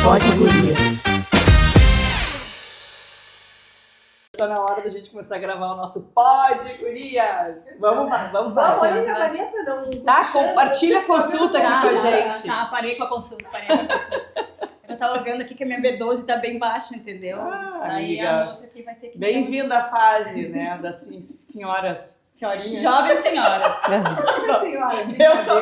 Pode Gurias. Tá na hora da gente começar a gravar o nosso Pode Gurias. Vamos. Olha, a Vanessa não... Tá, compartilha a consulta aqui com a gente. Tá, parei com a consulta. Eu tava vendo aqui que a minha B12 tá bem baixa, entendeu? Aí amiga, a outra aqui vai ter que... Bem-vinda à fase, né, das senhorinhas. Jovens senhoras. Senhora, Eu tô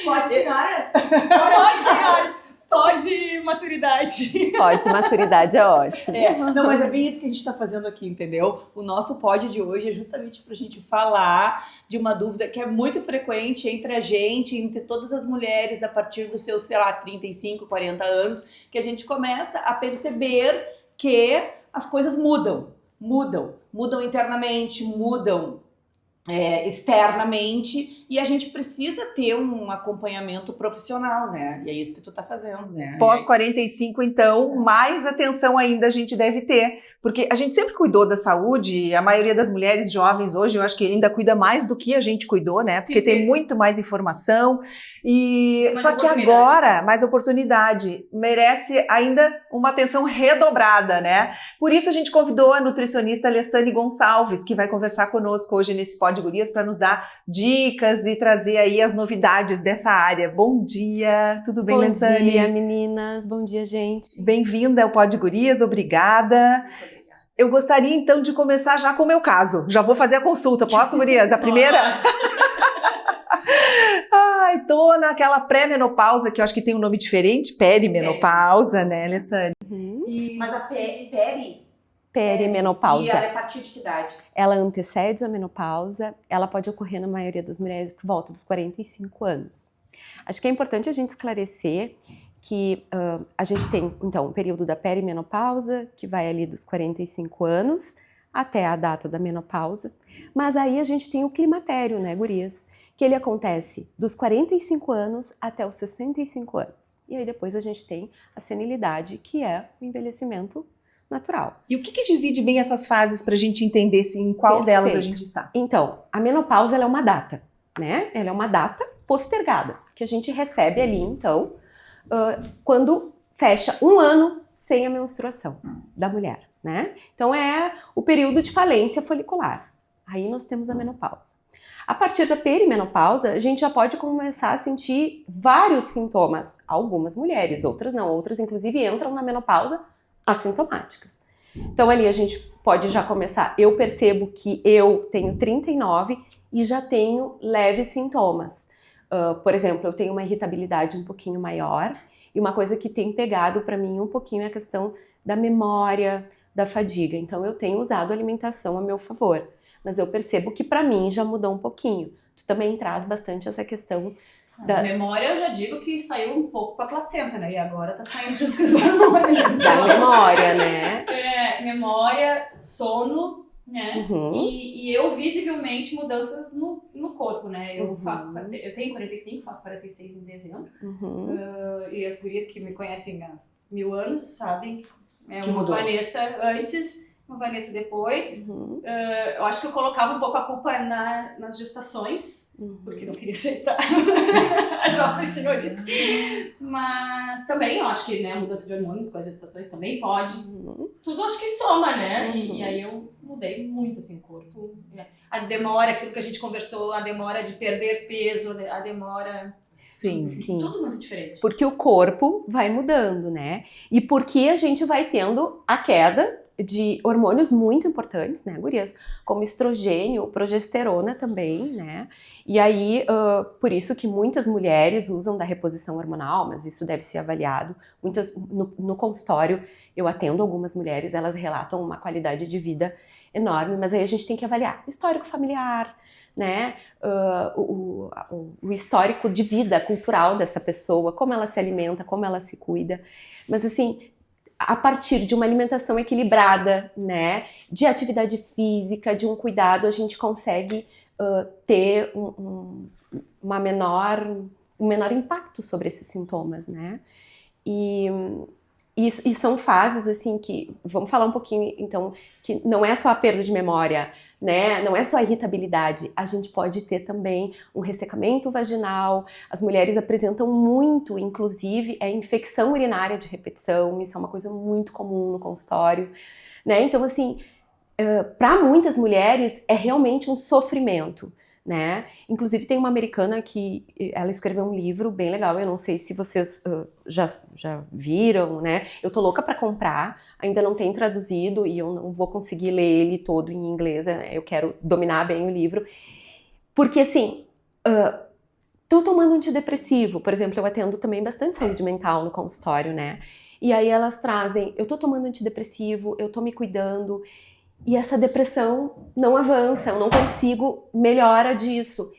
Pode, senhoras? Pode, senhoras. Pode maturidade. Pode, maturidade é ótimo. Não, mas é bem isso que a gente tá fazendo aqui, entendeu? O nosso pod de hoje é justamente pra gente falar de uma dúvida que é muito frequente entre a gente, entre todas as mulheres a partir dos seus, sei lá, 35, 40 anos, que a gente começa a perceber que as coisas mudam internamente, mudam externamente, e a gente precisa ter um acompanhamento profissional, né? E é isso que tu tá fazendo, né? Pós 45, então, mais atenção ainda a gente deve ter, porque a gente sempre cuidou da saúde, a maioria das mulheres jovens hoje, eu acho que ainda cuida mais do que a gente cuidou, né? Porque Sim, tem muito mais informação, e Mais só que agora, mais oportunidade, merece ainda uma atenção redobrada, né? Por isso a gente convidou a nutricionista Alessane Gonçalves, que vai conversar conosco hoje nesse Pode Gurias para nos dar dicas e trazer aí as novidades dessa área. Bom dia, tudo bem, Alessane? Bom dia, meninas. Bom dia, gente. Bem-vinda ao Pode Gurias, obrigada. Eu gostaria então de começar já com o meu caso. Já vou fazer a consulta, posso, Gurias? A primeira? Ai, tô naquela pré-menopausa, que eu acho que tem um nome diferente, perimenopausa, né, Alessane? Mas a Perimenopausa. E ela é a partir de que idade? Ela antecede a menopausa, ela pode ocorrer na maioria das mulheres por volta dos 45 anos. Acho que é importante a gente esclarecer que a gente tem, então, o período da perimenopausa, que vai ali dos 45 anos até a data da menopausa, mas aí a gente tem o climatério, né, gurias? Que ele acontece dos 45 anos até os 65 anos. E aí depois a gente tem a senilidade, que é o envelhecimento natural. E o que divide bem essas fases para a gente entender em qual delas a gente está? Então, a menopausa ela é uma data, né? Ela é uma data postergada, que a gente recebe ali, então, quando fecha um ano sem a menstruação da mulher, né? Então, é o período de falência folicular. Aí nós temos a menopausa. A partir da perimenopausa, a gente já pode começar a sentir vários sintomas. Algumas mulheres, outras não. Outras, inclusive, entram na menopausa assintomáticas. Então, ali a gente pode já começar. Eu percebo que eu tenho 39 e já tenho leves sintomas. Por exemplo, eu tenho uma irritabilidade um pouquinho maior. E uma coisa que tem pegado para mim um pouquinho é a questão da memória, da fadiga. Então, eu tenho usado a alimentação a meu favor. Mas eu percebo que para mim já mudou um pouquinho. Tu também traz bastante essa questão da memória. Eu já digo que saiu um pouco com a placenta, né? E agora tá saindo junto com os hormônios. Da memória, né? Memória, sono, né? Uhum. E eu visivelmente mudanças no corpo, né? Eu tenho 45, faço 46 em dezembro. E as gurias que me conhecem há 1000 anos sabem que uma mudou. Vanessa antes, uma Vanessa depois. Eu acho que eu colocava um pouco a culpa nas gestações, porque não queria aceitar a jovem senhorita. Mas também eu acho que, né, a mudança de hormônios com as gestações também pode. Tudo acho que soma, né? E aí eu mudei muito assim o corpo. A demora, aquilo que a gente conversou, a demora de perder peso, a demora... Sim. Tudo muito diferente. Porque o corpo vai mudando, né? E porque a gente vai tendo a queda de hormônios muito importantes, né, gurias? Como estrogênio, progesterona também, né? E aí, por isso que muitas mulheres usam da reposição hormonal, mas isso deve ser avaliado. Muitas, no consultório, eu atendo algumas mulheres, elas relatam uma qualidade de vida enorme, mas aí a gente tem que avaliar histórico familiar, né? O histórico de vida cultural dessa pessoa, como ela se alimenta, como ela se cuida. Mas assim, a partir de uma alimentação equilibrada, né, de atividade física, de um cuidado, a gente consegue ter um menor impacto sobre esses sintomas, né? E E são fases, assim, que... Vamos falar um pouquinho, então, que não é só a perda de memória, né? Não é só a irritabilidade. A gente pode ter também um ressecamento vaginal. As mulheres apresentam muito, inclusive, infecção urinária de repetição. Isso é uma coisa muito comum no consultório, né? Então, assim, para muitas mulheres é realmente um sofrimento, né? Inclusive tem uma americana que ela escreveu um livro bem legal, eu não sei se vocês já viram, né? Eu tô louca para comprar, ainda não tem traduzido e eu não vou conseguir ler ele todo em inglês, né? Eu quero dominar bem o livro, porque assim, tô tomando antidepressivo, por exemplo, eu atendo também bastante saúde mental no consultório, né? E aí elas trazem, eu tô tomando antidepressivo, eu tô me cuidando, e essa depressão não avança, eu não consigo melhora disso.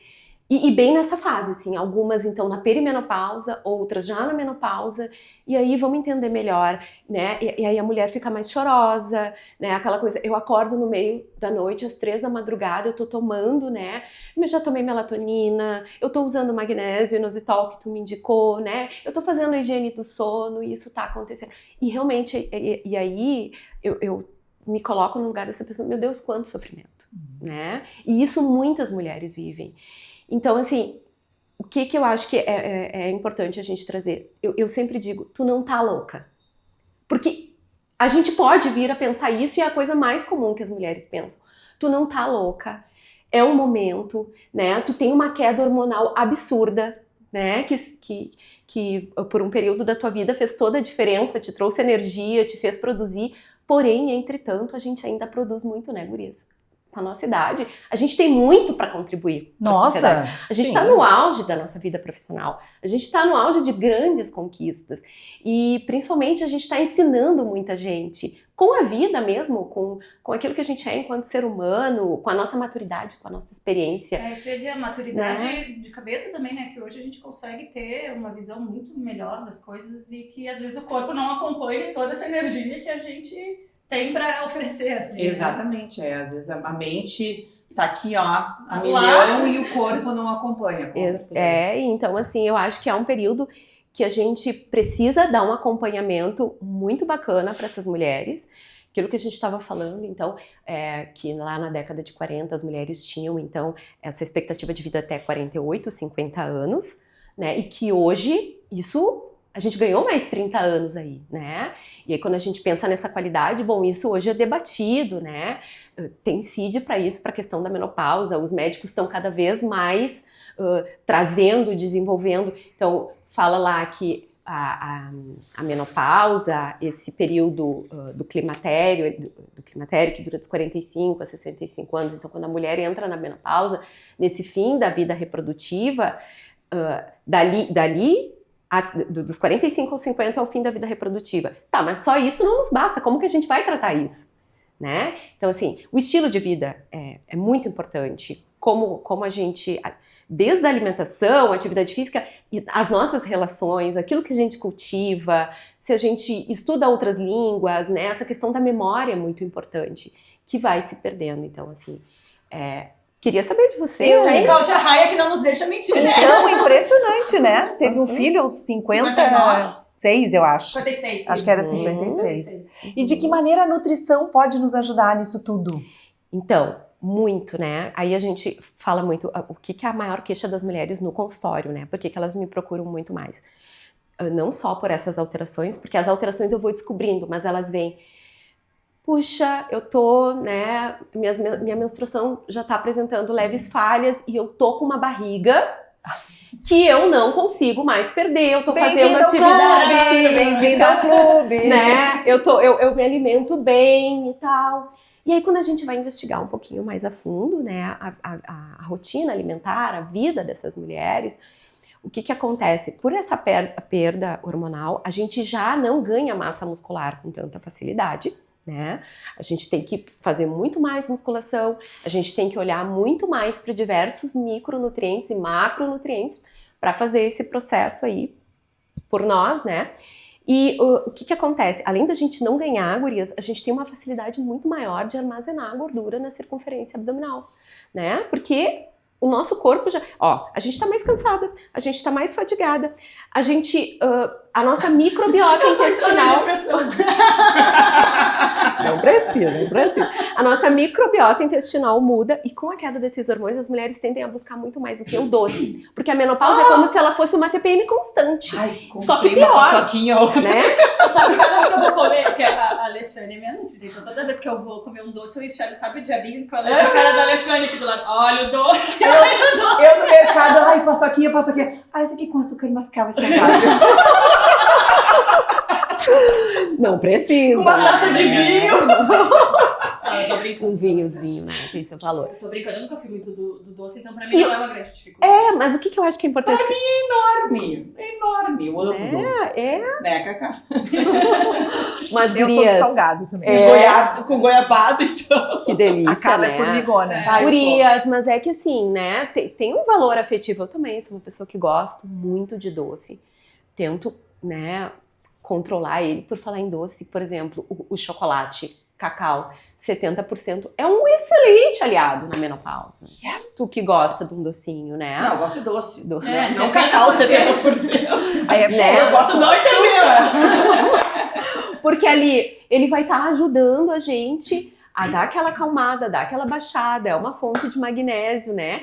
E bem nessa fase, assim, algumas então na perimenopausa, outras já na menopausa, e aí vamos entender melhor, né? E aí a mulher fica mais chorosa, né? Aquela coisa, eu acordo no meio da noite, às 3 da madrugada, eu tô tomando, né? Mas já tomei melatonina, eu tô usando magnésio, inositol que tu me indicou, né? Eu tô fazendo a higiene do sono e isso tá acontecendo. E realmente, e aí eu me coloco no lugar dessa pessoa, meu Deus, quanto sofrimento, né? E isso muitas mulheres vivem. Então, assim, o que eu acho que é importante a gente trazer? Eu sempre digo, tu não tá louca. Porque a gente pode vir a pensar isso e é a coisa mais comum que as mulheres pensam. Tu não tá louca, é um momento, né? Tu tem uma queda hormonal absurda, né? Que por um período da tua vida fez toda a diferença, te trouxe energia, te fez produzir. Porém, entretanto, a gente ainda produz muito, né, gurias? Com a nossa idade, a gente tem muito para contribuir. Nossa! A gente está no auge da nossa vida profissional. A gente está no auge de grandes conquistas. E, principalmente, a gente está ensinando muita gente com a vida mesmo, com aquilo que a gente é enquanto ser humano, com a nossa maturidade, com a nossa experiência. Isso eu ia dizer, a maturidade de cabeça também, né? Que hoje a gente consegue ter uma visão muito melhor das coisas e que, às vezes, o corpo não acompanha toda essa energia que a gente tem para oferecer, assim. Exatamente, às vezes a mente tá aqui, ó, a milhão e o corpo não acompanha, com certeza. Então assim, eu acho que é um período que a gente precisa dar um acompanhamento muito bacana para essas mulheres. Aquilo que a gente estava falando, então, que lá na década de 40 as mulheres tinham, então, essa expectativa de vida até 48, 50 anos, né, e que hoje isso... A gente ganhou mais 30 anos aí, né? E aí quando a gente pensa nessa qualidade, bom, isso hoje é debatido, né? Tem CID para isso, para a questão da menopausa, os médicos estão cada vez mais trazendo, desenvolvendo. Então, fala lá que a menopausa, esse período do climatério que dura dos 45 a 65 anos, então quando a mulher entra na menopausa, nesse fim da vida reprodutiva, dos 45 aos 50 ao fim da vida reprodutiva. Tá, mas só isso não nos basta. Como que a gente vai tratar isso? Né? Então, assim, o estilo de vida é muito importante. Como a gente, desde a alimentação, a atividade física, as nossas relações, aquilo que a gente cultiva, se a gente estuda outras línguas, né? Essa questão da memória é muito importante, que vai se perdendo. Então, assim, queria saber de você. Tem Cláudia Raia que não nos deixa mentir, né? Então, impressionante, né? Teve um filho aos 56, eu acho. 56. Acho que era 56. E de que maneira a nutrição pode nos ajudar nisso tudo? Então, muito, né? Aí a gente fala muito o que é a maior queixa das mulheres no consultório, né? Por que elas me procuram muito mais? Não só por essas alterações, porque as alterações eu vou descobrindo, mas elas vêm... Puxa, eu tô, né, minha menstruação já tá apresentando leves falhas e eu tô com uma barriga que eu não consigo mais perder, eu tô fazendo atividade, bem-vindo ao clube, né, eu me alimento bem e tal. E aí quando a gente vai investigar um pouquinho mais a fundo, né, a rotina alimentar, a vida dessas mulheres, o que acontece? Por essa perda hormonal, a gente já não ganha massa muscular com tanta facilidade, né? A gente tem que fazer muito mais musculação, a gente tem que olhar muito mais para diversos micronutrientes e macronutrientes para fazer esse processo aí por nós, né? E o que acontece? Além da gente não ganhar, gurias, a gente tem uma facilidade muito maior de armazenar gordura na circunferência abdominal, né? Porque o nosso corpo já... Ó, a gente tá mais cansada, a gente tá mais fadigada, a gente... a nossa microbiota intestinal... Não precisa. A nossa microbiota intestinal muda e com a queda desses hormônios as mulheres tendem a buscar muito mais o que? O doce. Porque a menopausa é como se ela fosse uma TPM constante. Ai, só que comprei uma pior, paçoquinha, né? Sabe cada vez que eu vou comer, porque a Alessane é minha nutri, então toda vez que eu vou comer um doce, eu enxergo, sabe o diabinho com a cara da Alessane aqui do lado. Olha o doce! Eu no mercado, ai, paçoquinha. Ah, esse aqui com açúcar e mascavo é saudável. Não precisa. Com uma taça de vinho. Eu tô brincando. Um vinhozinho, né? Tem seu valor. Eu tô brincando, eu nunca fui muito do doce, então pra mim não é uma grande dificuldade. Mas o que eu acho que é importante... Enorme. Eu amo doce. Né, Cacá? Mas, Eu sou do gurias, salgado também. Com goiabada, então. que delícia, A cara né? é formigona. Ai, Gurias, mas é que assim, né? Tem um valor afetivo. Eu também sou uma pessoa que gosto muito de doce. Tento, né, controlar ele. Por falar em doce, por exemplo, o chocolate, cacau, 70% é um excelente aliado na menopausa. Yes. Tu que gosta de um docinho, né? Não, eu gosto de doce. Do- É, Não 70%. cacau 70%. Aí é Né? Eu gosto do açúcar. Porque ali ele vai estar ajudando a gente a dar aquela acalmada, dar aquela baixada. É uma fonte de magnésio, né?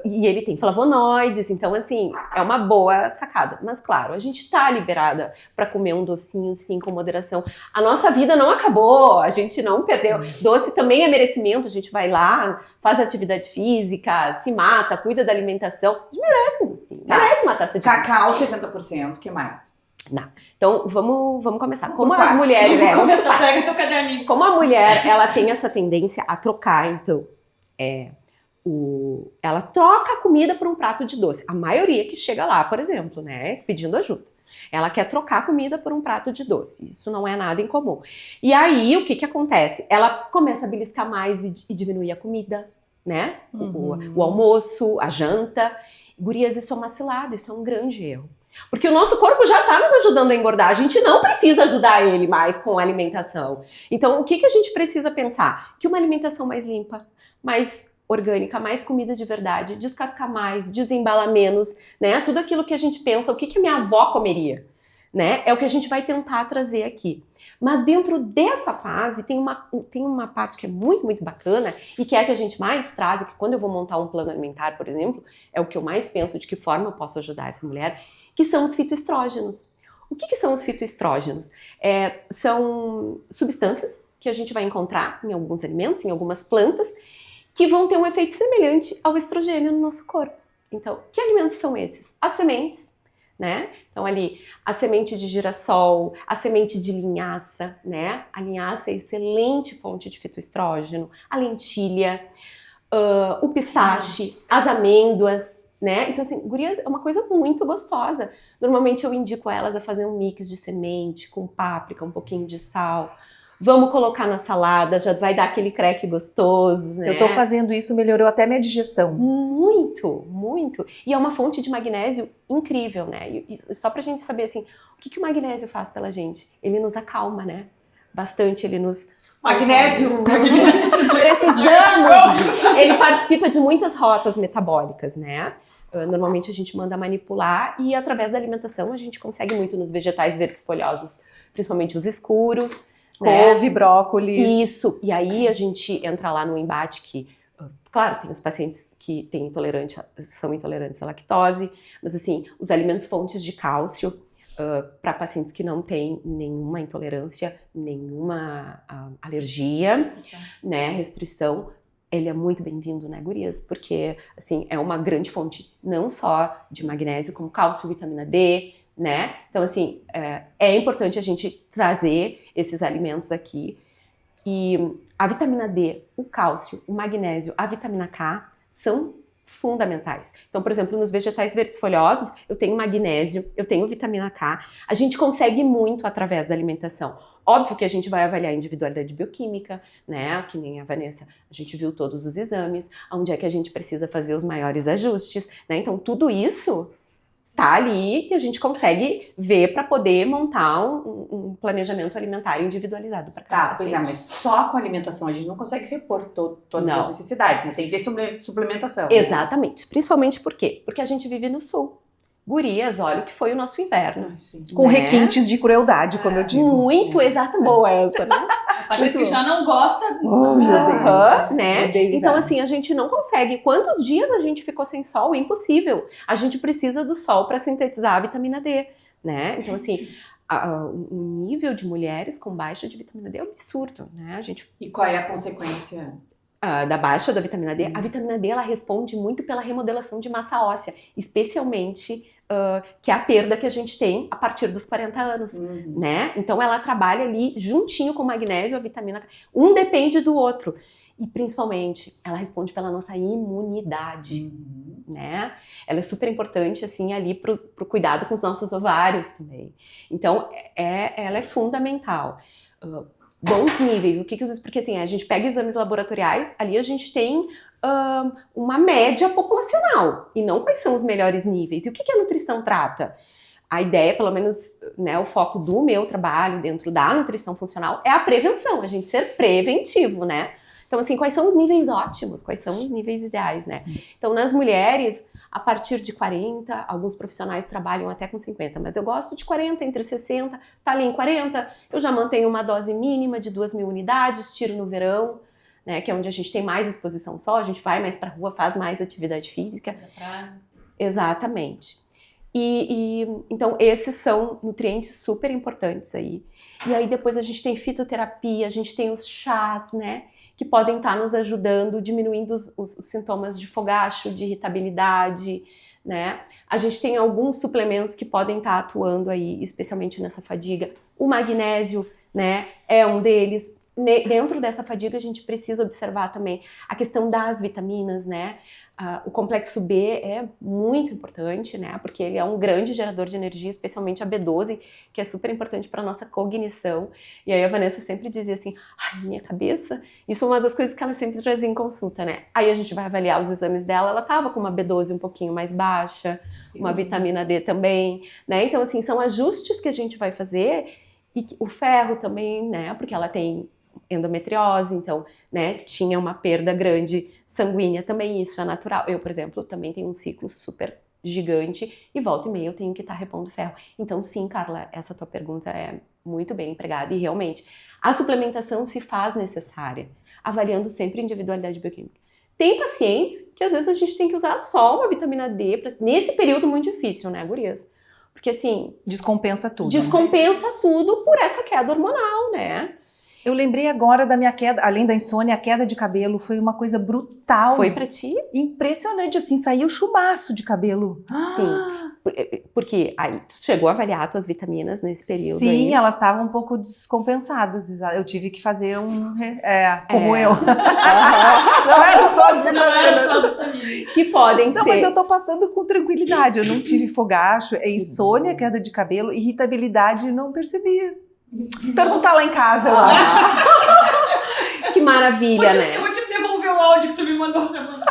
E ele tem flavonoides, então assim, é uma boa sacada. Mas claro, a gente tá liberada para comer um docinho sim, com moderação. A nossa vida não acabou, a gente não perdeu. Doce também é merecimento, a gente vai lá, faz atividade física, se mata, cuida da alimentação. A gente merece um docinho, merece uma taça de vinho. Cacau 70%, o que mais? Então, vamos começar. Como Por as partes. mulheres... Vamos vamos começar, por partes. pega teu caderninho. Como a mulher, ela tem essa tendência a trocar, então, ela troca a comida por um prato de doce. A maioria que chega lá, por exemplo, né, pedindo ajuda. Ela quer trocar a comida por um prato de doce. Isso não é nada incomum. E aí, o que acontece? Ela começa a beliscar mais e diminuir a comida, né? O almoço, a janta. Gurias, isso é uma cilada, isso é um grande erro. Porque o nosso corpo já está nos ajudando a engordar. A gente não precisa ajudar ele mais com a alimentação. Então, o que a gente precisa pensar? Que uma alimentação mais limpa, mais orgânica, mais comida de verdade, descascar mais, desembalar menos, né? Tudo aquilo que a gente pensa, o que a minha avó comeria, né? É o que a gente vai tentar trazer aqui. Mas dentro dessa fase tem uma parte que é muito, muito bacana e que é a que a gente mais traz, e que quando eu vou montar um plano alimentar, por exemplo, é o que eu mais penso de que forma eu posso ajudar essa mulher, que são os fitoestrógenos. O que são os fitoestrógenos? São substâncias que a gente vai encontrar em alguns alimentos, em algumas plantas, que vão ter um efeito semelhante ao estrogênio no nosso corpo. Então, que alimentos são esses? As sementes, né? Então ali, a semente de girassol, a semente de linhaça, né? A linhaça é excelente fonte de fitoestrógeno, a lentilha, o pistache, as amêndoas, né? Então assim, gurias, é uma coisa muito gostosa. Normalmente eu indico elas a fazer um mix de semente com páprica, um pouquinho de sal. Vamos colocar na salada, já vai dar aquele creque gostoso, né? Eu tô fazendo isso, melhorou até minha digestão. Muito, muito. E é uma fonte de magnésio incrível, né? E só pra gente saber, assim, o que o magnésio faz pela gente? Ele nos acalma, né? Bastante, ele nos... Magnésio. Precisamos! Ele participa de muitas rotas metabólicas, né? Normalmente a gente manda manipular e através da alimentação a gente consegue muito nos vegetais verdes folhosos, principalmente os escuros, Couve, brócolis. Isso, e aí a gente entra lá no embate que, claro, tem os pacientes que são intolerantes à lactose, mas assim, os alimentos fontes de cálcio, para pacientes que não têm nenhuma intolerância, nenhuma alergia, né, restrição, ele é muito bem-vindo, né, gurias? Porque, assim, é uma grande fonte não só de magnésio, como cálcio, vitamina D, né? Então, assim, é importante a gente trazer esses alimentos aqui. E a vitamina D, o cálcio, o magnésio, a vitamina K são fundamentais. Então, por exemplo, nos vegetais verdes folhosos, eu tenho magnésio, eu tenho vitamina K. A gente consegue muito através da alimentação. Óbvio que a gente vai avaliar a individualidade bioquímica, né? Que nem a Vanessa, a gente viu todos os exames, onde é que a gente precisa fazer os maiores ajustes, né? Então, tudo isso tá ali que a gente consegue ver para poder montar um planejamento alimentar individualizado para cada Tá, pois é, paciente. mas só com a alimentação a gente não consegue repor todas Não. as necessidades, né? Tem que ter suplementação. Exatamente. Principalmente por quê? Porque a gente vive no sul. Gurias, olha o que foi o nosso inverno. Ai, sim. Com né? requintes de crueldade, como eu digo. Muito, exata, boa essa, né? Parece que já não gosta. Oh, meu Deus. Aham, né? Odeio Então, inverno. assim, a gente não consegue. Quantos dias a gente ficou sem sol? Impossível. A gente precisa do sol para sintetizar a vitamina D, né? Então, assim, o nível de mulheres com baixa de vitamina D é um absurdo, né? A gente E qual é a consequência? da baixa da vitamina D, a vitamina D ela responde muito pela remodelação de massa óssea, especialmente que é a perda que a gente tem a partir dos 40 anos, né? Então ela trabalha ali juntinho com o magnésio, a vitamina K. Um depende do outro. E principalmente, ela responde pela nossa imunidade, né? Ela é super importante, assim, ali pro cuidado com os nossos ovários também. Então, ela é fundamental. Bons níveis, porque assim, a gente pega exames laboratoriais, ali a gente tem uma média populacional, e não quais são os melhores níveis. E o que a nutrição trata? A ideia, pelo menos, né, o foco do meu trabalho dentro da nutrição funcional é a prevenção, a gente ser preventivo, né? Então, assim, quais são os níveis ótimos, quais são os níveis ideais, né? Então, nas mulheres, a partir de 40, alguns profissionais trabalham até com 50, mas eu gosto de 40, entre 60, tá ali em 40, eu já mantenho uma dose mínima de 2.000 unidades, tiro no verão, né, que é onde a gente tem mais exposição sol, a gente vai mais pra rua, faz mais atividade física. Exatamente. Então, esses são nutrientes super importantes aí. E aí, depois a gente tem fitoterapia, a gente tem os chás, né, que podem estar nos ajudando, diminuindo os sintomas de fogacho, de irritabilidade, né? A gente tem alguns suplementos que podem estar atuando aí, especialmente nessa fadiga. O magnésio, né, é um deles. Dentro dessa fadiga, a gente precisa observar também a questão das vitaminas, né? O complexo B é muito importante, né? Porque ele é um grande gerador de energia, especialmente a B12, que é super importante para a nossa cognição. E aí a Vanessa sempre dizia assim, ai, minha cabeça, isso é uma das coisas que ela sempre trazia em consulta, né? Aí a gente vai avaliar os exames dela, ela tava com uma B12 um pouquinho mais baixa, uma vitamina D também, né? Então, assim, são ajustes que a gente vai fazer, e o ferro também, né? Porque ela tem endometriose, então, né, tinha uma perda grande sanguínea também, isso é natural. Eu, por exemplo, também tenho um ciclo super gigante e volta e meia eu tenho que estar repondo ferro. Então, sim, Carla, essa tua pergunta é muito bem empregada e realmente a suplementação se faz necessária, avaliando sempre a individualidade bioquímica. Tem pacientes que às vezes a gente tem que usar só uma vitamina D nesse período muito difícil, né, gurias? Porque assim... Descompensa tudo. Descompensa tudo por essa queda hormonal, né? Eu lembrei agora da minha queda, além da insônia, a queda de cabelo foi uma coisa brutal. Foi pra ti? Impressionante, assim, saiu chumaço de cabelo. Sim, porque aí tu chegou a avaliar tuas vitaminas nesse período. Sim, aí. elas estavam um pouco descompensadas. Eu tive que fazer como eu. Não era só as vitaminas. Não era só as vitaminas. Que podem Não, ser. mas eu tô passando com tranquilidade. Eu não tive fogacho, insônia, queda de cabelo, irritabilidade, não percebi. Perguntar lá em casa, eu acho. Que maravilha, né? Eu vou te devolver o áudio que tu me mandou semana.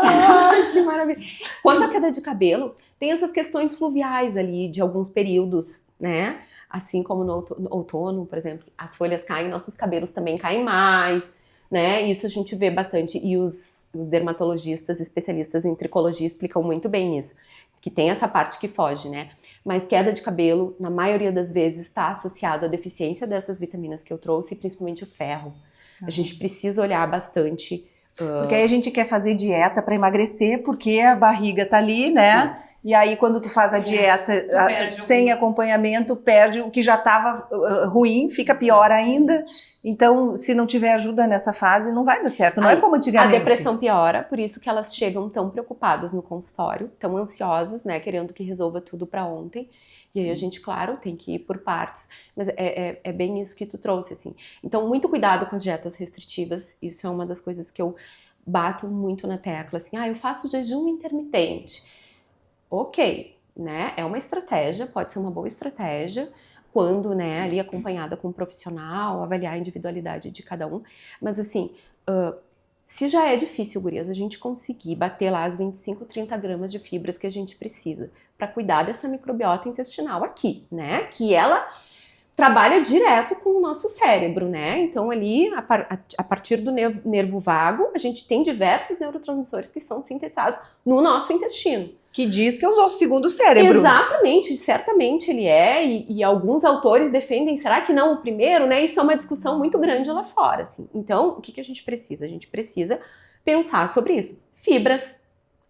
Ai, que maravilha. Quanto à queda de cabelo, tem essas questões fluviais ali de alguns períodos, né? Assim como no outono, por exemplo, as folhas caem, nossos cabelos também caem mais, né? Isso a gente vê bastante. E os dermatologistas especialistas em tricologia explicam muito bem isso. Que tem essa parte que foge, né? Mas queda de cabelo, na maioria das vezes, está associado à deficiência dessas vitaminas que eu trouxe, e principalmente o ferro. A gente precisa olhar bastante. Porque aí a gente quer fazer dieta para emagrecer, porque a barriga tá ali, né? Isso. E aí quando tu faz a dieta sem acompanhamento, perde o que já estava ruim, fica pior ainda. Então, se não tiver ajuda nessa fase, não vai dar certo. Não é como antigamente. A depressão piora, por isso que elas chegam tão preocupadas no consultório, tão ansiosas, né, querendo que resolva tudo para ontem. E aí a gente, claro, tem que ir por partes. Mas é bem isso que tu trouxe, assim. Então, muito cuidado com as dietas restritivas. Isso é uma das coisas que eu bato muito na tecla, assim. Eu faço jejum intermitente. Ok, né? É uma estratégia, pode ser uma boa estratégia, quando, né, ali acompanhada com um profissional, avaliar a individualidade de cada um. Mas, assim, Se já é difícil, gurias, a gente conseguir bater lá as 25, 30 gramas de fibras que a gente precisa para cuidar dessa microbiota intestinal aqui, né? Que ela trabalha direto com o nosso cérebro, né? Então ali, a partir do nervo vago, a gente tem diversos neurotransmissores que são sintetizados no nosso intestino. Que diz que é o nosso segundo cérebro. Exatamente, certamente ele é, e alguns autores defendem, será que não o primeiro, né? Isso é uma discussão muito grande lá fora, assim. Então, o que a gente precisa? A gente precisa pensar sobre isso. Fibras,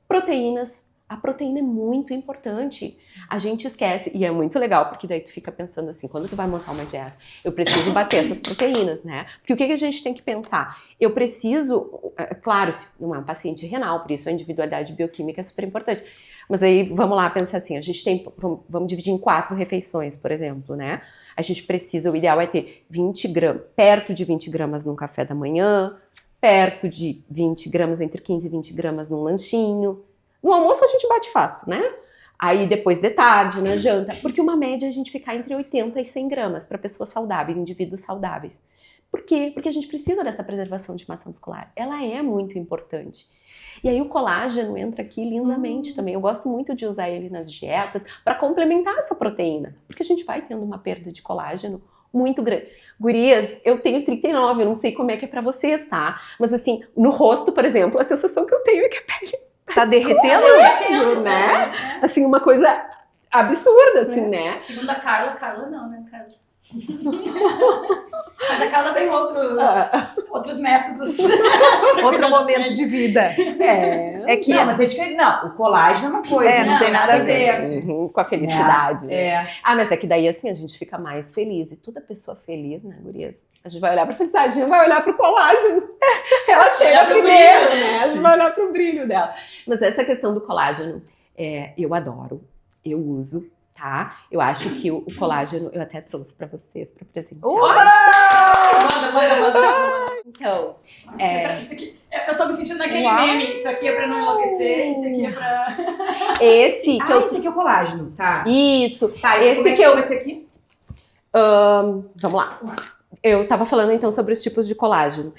proteínas. A proteína é muito importante. A gente esquece, e é muito legal, porque daí tu fica pensando assim, quando tu vai montar uma dieta, eu preciso bater essas proteínas, né? Porque o que a gente tem que pensar? Eu preciso, claro, se não é um paciente renal, por isso a individualidade bioquímica é super importante. Mas aí, vamos lá pensar assim, a gente tem, vamos dividir em 4 refeições, por exemplo, né? A gente precisa, o ideal é ter 20 gramas, perto de 20 gramas num café da manhã, perto de 20 gramas, entre 15 e 20 gramas num lanchinho. No almoço a gente bate fácil, né? Aí depois de tarde, na janta, porque uma média é a gente ficar entre 80 e 100 gramas para pessoas saudáveis, indivíduos saudáveis. Por quê? Porque a gente precisa dessa preservação de massa muscular. Ela é muito importante. E aí o colágeno entra aqui lindamente também. Eu gosto muito de usar ele nas dietas para complementar essa proteína, porque a gente vai tendo uma perda de colágeno muito grande. Gurias, eu tenho 39, eu não sei como é que é para vocês, tá? Mas assim, no rosto, por exemplo, a sensação que eu tenho é que a pele Tá derretendo? né? Assim, uma coisa absurda, assim, né? Segundo a Carla não, né, Carla? Mas a Carla tem outros métodos. Outro momento de vida. É que Não, mas é diferente. Não, o colágeno é uma coisa. não tem nada a ver. com a felicidade. É. Ah, mas é que daí, assim, a gente fica mais feliz. E toda pessoa feliz, né, gurias? A gente vai olhar pra felicidade, a gente não vai olhar pro colágeno. Ela chega primeiro, né? A gente vai olhar pro brilho dela. Mas essa questão do colágeno, eu adoro, eu uso, tá? Eu acho que o colágeno, eu até trouxe pra vocês, pra presentear. Manda. Então, Isso aqui, eu tô me sentindo naquele Uau. meme. Isso aqui é pra não enlouquecer, isso aqui é pra... esse que Esse aqui é o colágeno, tá? Isso, Tá, e esse como é que eu... esse aqui? Vamos lá. Eu tava falando então sobre os tipos de colágeno.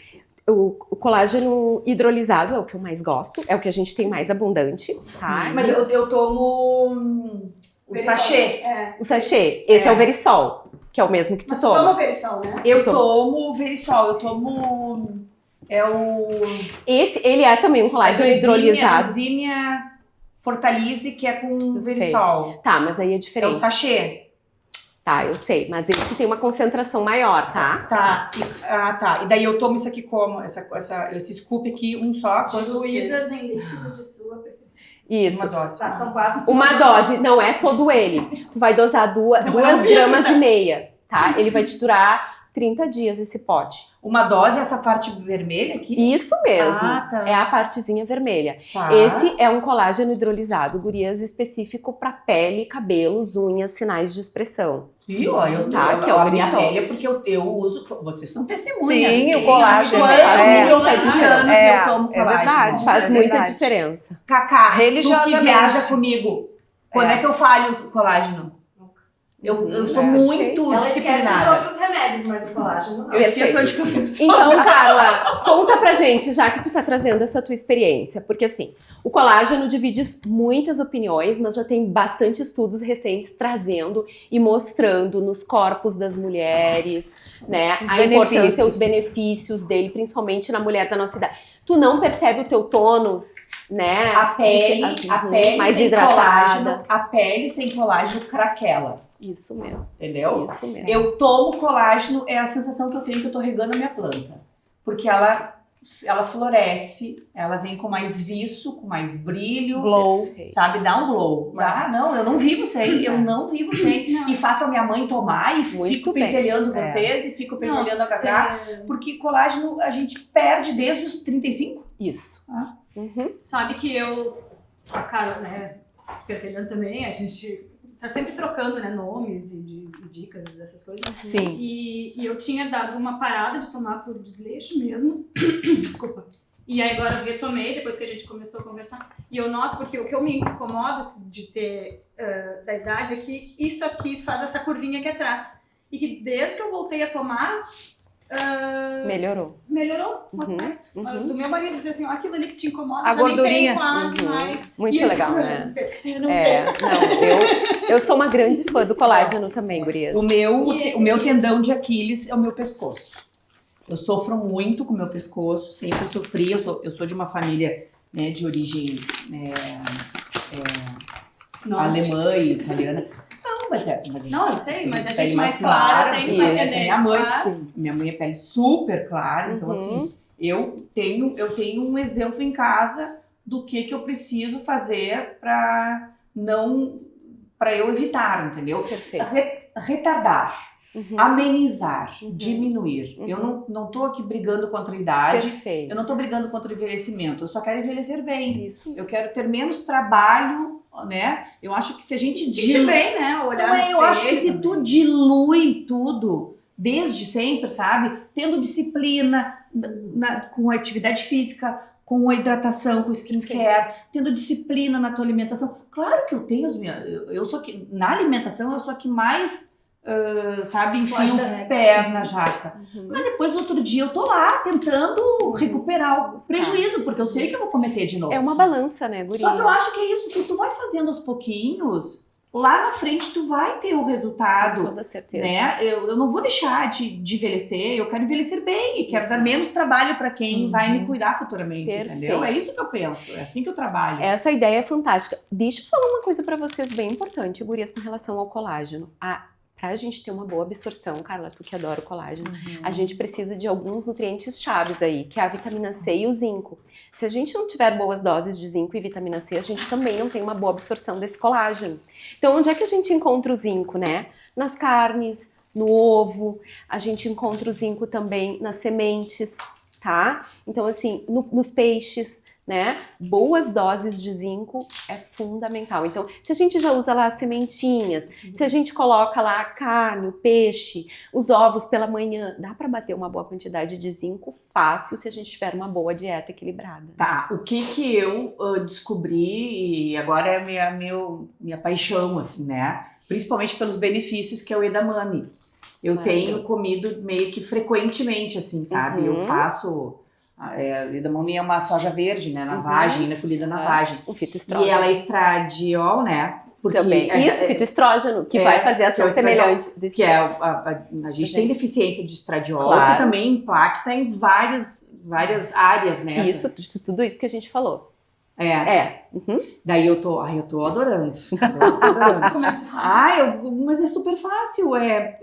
O colágeno hidrolisado é o que eu mais gosto, é o que a gente tem mais abundante, tá? Mas eu tomo o sachê. O sachê, esse é o Verisol, que é o mesmo que tu Mas toma. toma o Verisol, né? Eu tomo o Verisol, eu tomo... Esse, ele é também um colágeno hidrolisado. Exímia Fortalise, que é com Eu sei. Verisol. Tá, mas aí é É o diferente. sachê. Tá, eu sei, mas esse tem uma concentração maior, tá? Tá. Tá. E daí eu tomo isso aqui como? Esse scoop aqui, um só. Quantos Diluídas em líquido de sua preferência. Isso. Uma dose. Tá, são 4. Uma dose, não é todo ele. Tu vai dosar 2 gramas e meia, tá? Ele vai te durar 30 dias esse pote. Uma dose, essa parte vermelha aqui? Isso mesmo. Ah, tá. É a partezinha vermelha. Tá. Esse é um colágeno hidrolisado, gurias, específico para pele, cabelos, unhas, sinais de expressão. Viu? Ó, eu Tá, que é o a minha Verisol. pele é porque eu uso... Vocês são testemunhas. Sim, assim, o colágeno. Milhões de anos eu tomo é colágeno. verdade. Faz é muita verdade. diferença. Cacá, tu que Religiosamente. viaja comigo, quando é que eu falho o colágeno? Eu sou muito Ela esquece os disciplinada. outros remédios, mas o colágeno não. Eu esqueço anticoncepção. Então, Carla, conta pra gente, já que tu tá trazendo essa tua experiência, porque assim, o colágeno divide muitas opiniões, mas já tem bastante estudos recentes trazendo e mostrando nos corpos das mulheres, né, Os a importância, benefícios. os benefícios dele, principalmente na mulher da nossa idade. Tu não percebe o teu tônus, né? A pele mais sem hidratada. colágeno, a pele sem colágeno craquela, Isso mesmo. entendeu? Isso mesmo. Eu tomo colágeno, é a sensação que eu tenho que eu tô regando a minha planta. Porque ela floresce, ela vem com mais viço, com mais brilho, Glow. sabe? Dá um glow. Dá? Não, eu não vivo sem, eu não vivo sem. Não. E faço a minha mãe tomar e Muito fico bem. pentelhando É. vocês e fico pentelhando a Cacá. É, Porque colágeno a gente perde desde os 35. Isso. Ah. Uhum. sabe que eu, a Carla, né, pentelhando também, a gente tá sempre trocando, né, nomes e dicas dessas coisas. Sim. E eu tinha dado uma parada de tomar por desleixo mesmo. Desculpa. E aí agora eu retomei, depois que a gente começou a conversar. E eu noto, porque o que eu me incomodo de ter da idade é que isso aqui faz essa curvinha aqui atrás. E que desde que eu voltei a tomar, Melhorou. Melhorou um aspecto. Do meu marido dizer assim, ó, aquilo ali que te incomoda, A já gordurinha. nem tem quase mais. Muito E ele, legal, né? eu não Eu sou uma grande fã do colágeno também, gurias. O meu aqui? tendão de Aquiles é o meu pescoço. Eu sofro muito com o meu pescoço, sempre sofri. Eu sou de uma família, né, de origem alemã e italiana. Não, mas Não, eu sei, mas a pele gente mais clara tem vocês mais conhecem minha mãe. claro. Minha mãe é pele super clara, então assim, eu tenho um exemplo em casa do que eu preciso fazer para eu evitar, entendeu? Perfeito. Retardar. Amenizar, diminuir. Eu não tô aqui brigando contra a idade, Perfeito. eu não tô brigando contra o envelhecimento, eu só quero envelhecer bem. Isso. Eu quero ter menos trabalho, né? Eu acho que se a gente Sentir bem, né? Olhar no eu acho que espelho se tu também. dilui tudo, desde sempre, sabe? Tendo disciplina com a atividade física, com a hidratação, com o skincare, tendo disciplina na tua alimentação. Claro que eu tenho as minhas... Eu sou que na alimentação, eu sou a que mais... sabe, enfim, Foge da o regra. pé na jaca. Mas depois, no outro dia, eu tô lá tentando recuperar o prejuízo, porque eu sei que eu vou cometer de novo. É uma balança, né, guria? Só que eu acho que é isso, se tu vai fazendo aos pouquinhos, lá na frente tu vai ter o Com resultado, toda certeza. né? Eu não vou deixar de envelhecer, eu quero envelhecer bem e quero dar menos trabalho pra quem vai me cuidar futuramente, Perfeito. entendeu? É isso que eu penso, é assim que eu trabalho. Essa ideia é fantástica. Deixa eu falar uma coisa pra vocês bem importante, gurias, com relação ao colágeno. Pra gente ter uma boa absorção, Carla, tu que adora o colágeno, a gente precisa de alguns nutrientes chaves aí, que é a vitamina C e o zinco. Se a gente não tiver boas doses de zinco e vitamina C, a gente também não tem uma boa absorção desse colágeno. Então, onde é que a gente encontra o zinco, né? Nas carnes, no ovo, a gente encontra o zinco também nas sementes, tá? Então, assim, nos peixes, né? Boas doses de zinco é fundamental. Então, se a gente já usa lá as sementinhas, se a gente coloca lá a carne, o peixe, os ovos pela manhã, dá pra bater uma boa quantidade de zinco fácil se a gente tiver uma boa dieta equilibrada. Tá, o que eu descobri, e agora é minha paixão, assim, né? Principalmente pelos benefícios, que é o edamame. Eu tenho comido meio que frequentemente, assim, sabe? Eu faço... o edamame é uma soja verde, né? Na vagem, né? Colhida na vagem. O fitoestrógeno. E ela é estradiol, né? Porque também. Isso, fitoestrógeno, que vai fazer ação semelhante. Que é a gente tem deficiência de estradiol, Claro. que também impacta em várias áreas, né? Isso, tudo isso que a gente falou. Uhum. Daí eu tô adorando. Eu tô adorando. Como é que tu faz? Mas é super fácil.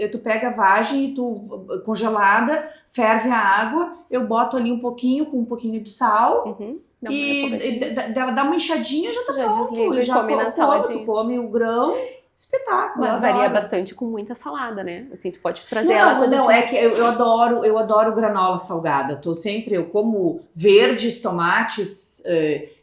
Tu pega a vagem e tu congelada, ferve a água, eu boto ali um pouquinho com um pouquinho de sal ela dá uma enxadinha, já tá pronto. Desliga e come na saladinha. Tu come o grão. Espetáculo. Mas varia bastante com muita salada, né? Assim, tu pode trazer ela toda Não, dia. é que eu adoro granola salgada. Eu como verdes, tomates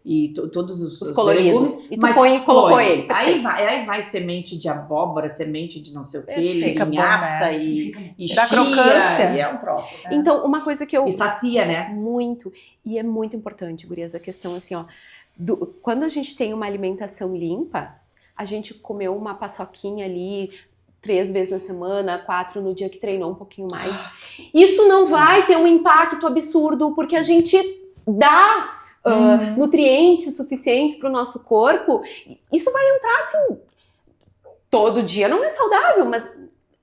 e todos os coloridos. legumes. E tu colocou ele. Aí vai semente de abóbora, semente de não sei o que, Fica bom, linhaça né? e Dá chia, crocância. e é um troço. Assim. Então, uma coisa que eu... E sacia, né? Muito. E é muito importante, gurias, a questão assim, ó. Quando a gente tem uma alimentação limpa, a gente comeu uma paçoquinha ali 3 vezes na semana, 4 no dia que treinou um pouquinho mais. Isso não vai ter um impacto absurdo, porque a gente dá nutrientes suficientes para o nosso corpo. Isso vai entrar assim, todo dia. Não é saudável, mas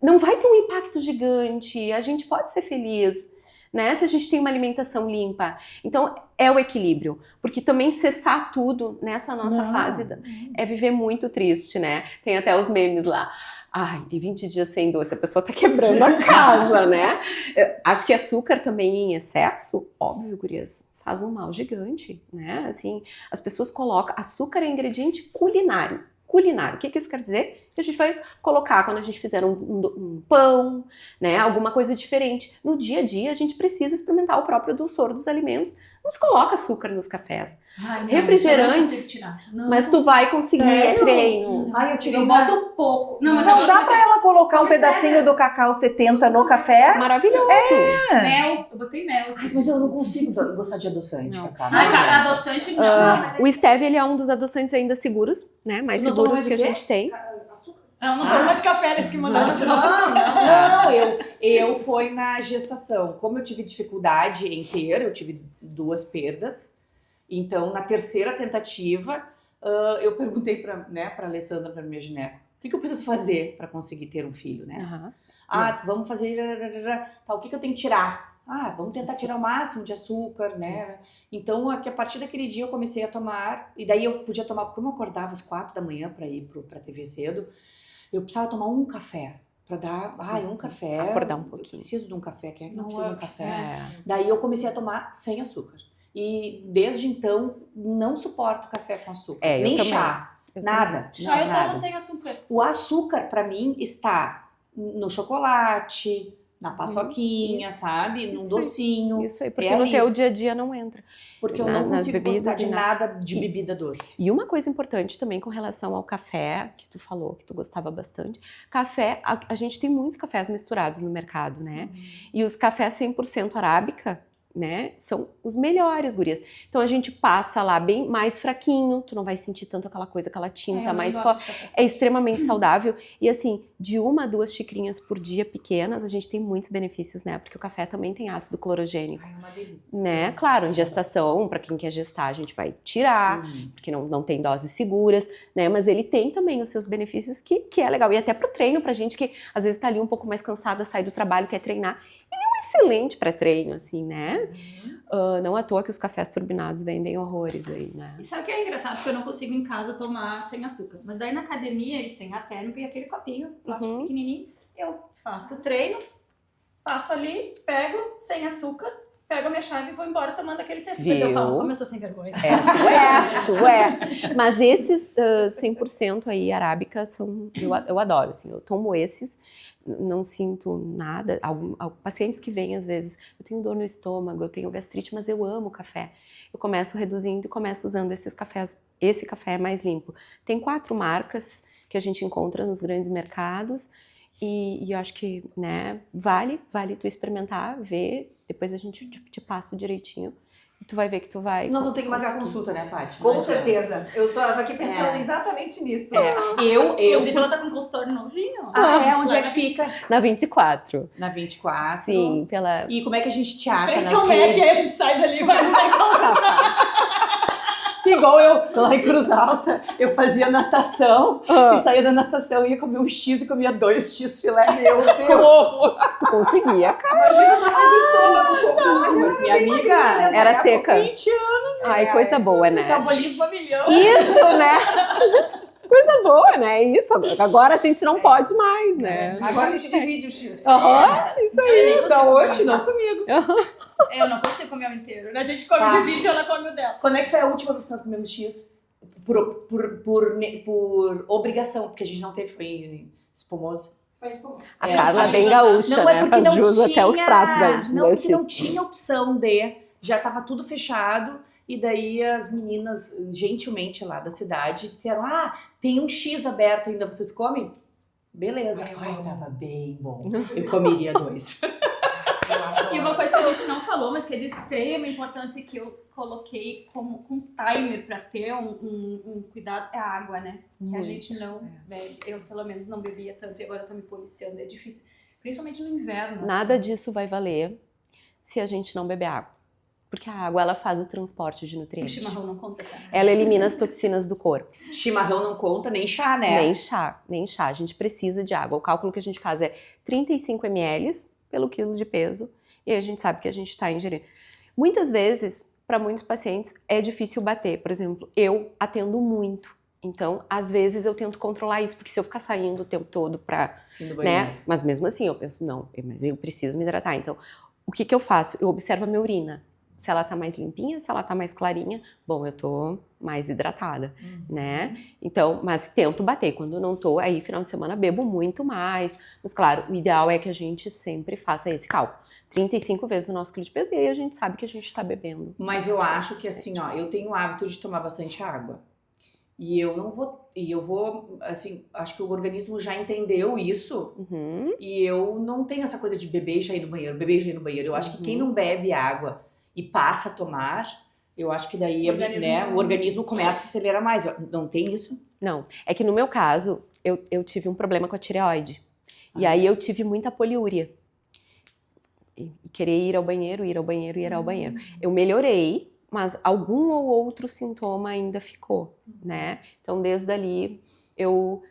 não vai ter um impacto gigante. A gente pode ser feliz, né? Se a gente tem uma alimentação limpa. Então, é o equilíbrio. Porque também cessar tudo nessa nossa fase é viver muito triste, né? Tem até os memes lá. Ai, e 20 dias sem doce, a pessoa tá quebrando a casa, né? Acho que açúcar também em excesso, óbvio, gurias, faz um mal gigante, né? Assim, as pessoas colocam... Açúcar é ingrediente culinário. O que isso quer dizer? Que a gente vai colocar quando a gente fizer um pão, né? Alguma coisa diferente. No dia a dia, a gente precisa experimentar o próprio dulçor dos alimentos. Não se coloca açúcar nos cafés. Refrigerante, eu não consigo tirar. mas tu vai conseguir, é treino. Eu boto pouco. Não, mas Não dá pra ela colocar um pedacinho do cacau 70 no café? Maravilhoso. Mel, eu botei mel. Mas eu não consigo gostar de adoçante, Cacá. Cara, adoçante não. O stevia, ele é um dos adoçantes ainda seguros, né? Mais seguros que a gente tem. Eu não tomo mais café, eles que mandaram tirar o Não, eu foi na gestação. Como eu tive dificuldade em ter, eu tive 2 perdas. Então, na terceira tentativa, eu perguntei pra Alessandra, pra minha gineco, o que eu preciso fazer para conseguir ter um filho, né? Aham. Vamos fazer... Tá, o que eu tenho que tirar? Vamos tentar tirar o máximo de açúcar, né? Isso. Então, a partir daquele dia eu comecei a tomar, e daí eu podia tomar, como eu acordava às 4 da manhã para ir pra TV cedo, eu precisava tomar um café, para dar, um café. Acordar um Eu pouquinho. preciso de um café, quem é que não Não precisa de um é- café? É. Daí eu comecei a tomar sem açúcar. E desde então, não suporto café com açúcar, Eu nem também. chá, Eu nada. Chá eu nada. tomo sem açúcar. O açúcar, para mim, está no chocolate, na paçoquinha, isso. sabe? Num Isso aí. docinho. Isso aí, porque É no ali. teu dia a dia não entra. Porque eu nas não consigo bebidas gostar de e nada. nada de bebida doce. E uma coisa importante também com relação ao café, que tu falou, que tu gostava bastante. Café, a gente tem muitos cafés misturados no mercado, né? E os cafés 100% arábica, né, são os melhores, gurias. Então a gente passa lá bem mais fraquinho, tu não vai sentir tanto aquela coisa, aquela tinta mais forte. É extremamente saudável. E assim, de 1 a 2 xicrinhas por dia pequenas, a gente tem muitos benefícios, né? Porque o café também tem ácido clorogênico. É uma delícia. Né? Claro, em gestação, para quem quer gestar, a gente vai tirar, porque não tem doses seguras, né? Mas ele tem também os seus benefícios que é legal. E até pro treino, pra gente que às vezes tá ali um pouco mais cansada, sai do trabalho, quer treinar. Ele é um excelente pré-treino, assim, né? Não à toa que os cafés turbinados vendem horrores aí, né? E sabe o que é engraçado? Porque eu não consigo em casa tomar sem açúcar. Mas daí na academia eles têm a térmica e aquele copinho, plástico pequenininho. Eu faço o treino, passo ali, pego sem açúcar, pego a minha chave e vou embora tomando aquele sem açúcar. Viu? Eu falo, como eu sou sem vergonha. Tu é. Mas esses 100% aí arábica são, eu adoro, assim, eu tomo esses, não sinto nada. Pacientes que vêm às vezes, eu tenho dor no estômago, eu tenho gastrite, mas eu amo café. Eu começo reduzindo e começo usando esses cafés. Esse café é mais limpo. Tem 4 marcas que a gente encontra nos grandes mercados e eu acho que, né, vale tu experimentar, ver, depois a gente te passa direitinho. Tu vai ver que tu vai... Nós vamos ter que marcar consulta, né, Paty? Com certeza. Eu tava aqui pensando exatamente nisso. Inclusive ela tá com um consultório novinho. Onde é que fica? Na 24. Na 24. Sim, pela... E como é que a gente te acha Frente nas ao Mac, redes? aí a gente sai dali e vai no McDonald's. Sim, igual eu, lá em Cruz Alta, eu fazia natação e saía da natação, ia comer um X e comia 2 X filé. Meu Deus! Com ovo. Tu conseguia, cara. Imagina uma coisa estômago. Mas minha amiga Era seca. 20 anos. Ai, coisa boa, né? Metabolismo a milhão. Isso, né? Coisa boa, né? Isso. Agora a gente não pode mais, né? Agora a gente divide o X. Isso aí. Da onde? Não comigo. Eu não consigo comer o inteiro. A gente come de vídeo e ela come o dela. Quando é que foi a última vez que nós comemos X? Por obrigação, porque a gente não teve, foi espumoso. A Carla é bem gaúcha, Não, né? é porque Faz não jus tinha, até os pratos gaúchos. não, né, porque não X? tinha opção de, já tava tudo fechado, e daí as meninas, gentilmente lá da cidade, disseram, tem um X aberto ainda, vocês comem? Beleza. Ai, tava bem bom. Eu comeria 2. E uma coisa que a gente não falou, mas que é de extrema importância que eu coloquei como um timer para ter um cuidado, é a água, né? Que a gente não bebe. Eu, pelo menos, não bebia tanto e agora eu tô me policiando. É difícil, principalmente no inverno. Nada disso vai valer se a gente não beber água. Porque a água, ela faz o transporte de O nutrientes. chimarrão não conta, tá? Ela elimina as toxinas do corpo. Chimarrão não conta, nem chá, né? Nem chá. A gente precisa de água. O cálculo que a gente faz é 35 ml pelo quilo de peso. E aí a gente sabe que a gente está ingerindo. Muitas vezes, para muitos pacientes, é difícil bater. Por exemplo, eu atendo muito. Então, às vezes, eu tento controlar isso. Porque se eu ficar saindo o tempo todo para... né? Mas mesmo assim, eu penso, não, mas eu preciso me hidratar. Então, o que eu faço? Eu observo a minha urina. Se ela tá mais limpinha, se ela tá mais clarinha, bom, eu tô mais hidratada, né? Então, mas tento bater. Quando não tô, aí final de semana bebo muito mais. Mas claro, o ideal é que a gente sempre faça esse cálculo. 35 vezes o nosso quilo de peso e aí a gente sabe que a gente tá bebendo. Mas eu acho que assim, eu tenho o hábito de tomar bastante água. E eu vou, assim, acho que o organismo já entendeu isso. E eu não tenho essa coisa de beber e já ir no banheiro, beber e já ir no banheiro. Eu acho que quem não bebe água e passa a tomar, eu acho que daí o organismo começa a acelerar mais. Não tem isso? Não, é que no meu caso, eu tive um problema com a tireoide. E aí eu tive muita poliúria. E querer ir ao banheiro, ir ao banheiro, ir ao banheiro. Eu melhorei, mas algum ou outro sintoma ainda ficou, né? Então, desde ali, eu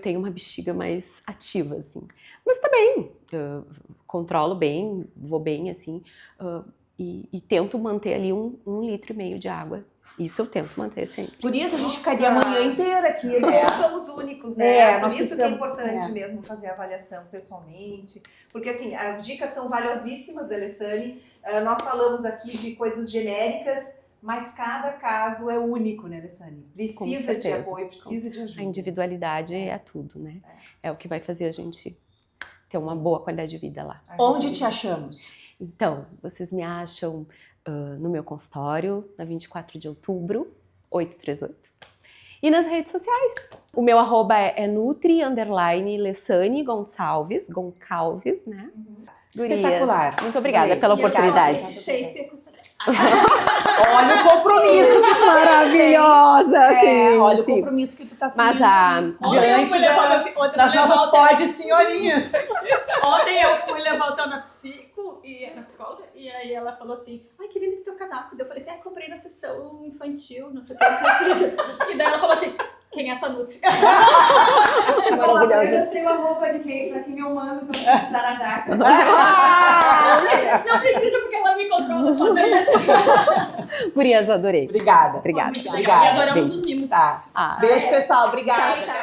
tenho uma bexiga mais ativa, assim. Mas tá bem, controlo bem, vou bem, assim, e tento manter ali 1,5 litro de água. Isso eu tento manter sempre. Por isso a gente ficaria a manhã inteira aqui, né? Nós somos únicos, né? nós Por isso que é precisamos- importante mesmo fazer a avaliação pessoalmente. Porque, assim, as dicas são valiosíssimas da Alessane. Nós falamos aqui de coisas genéricas, mas cada caso é único, né, Alessane? Precisa de certeza. apoio, precisa de ajuda. A individualidade é tudo, né? É o que vai fazer a gente ter uma boa qualidade de vida lá. Onde te achamos? Então, vocês me acham no meu consultório, na 24 de outubro, 838. E nas redes sociais. O meu arroba é nutri_Lessane Gonçalves, Goncalves, né? Gurias, Espetacular. muito obrigada pela E eu só- oportunidade. Esse shape é culpa dela. Olha o compromisso que tu Maravilhosa! sim, olha o sim. compromisso que tu tá assumindo. Mas a... Diante das nossas pods senhorinhas. Ontem eu fui levar o Tão na psico, na psicóloga, e aí ela falou assim, ai, que lindo esse teu casaco. Daí eu falei assim, ai, comprei na sessão infantil, não sei o que, não sei o que. E daí ela falou assim, quem é a tua Nutri? Maravilhosa. Eu sei o arroba de quem, pra quem eu mando, pra não precisar na draca. Não precisa, porque ela me controla fazendo. Gurias, adorei. Obrigada. Obrigada. E Obrigada. adoramos Beijo. os mimos. Tá. Ah. Beijo, pessoal. Obrigada. Tchau, tchau.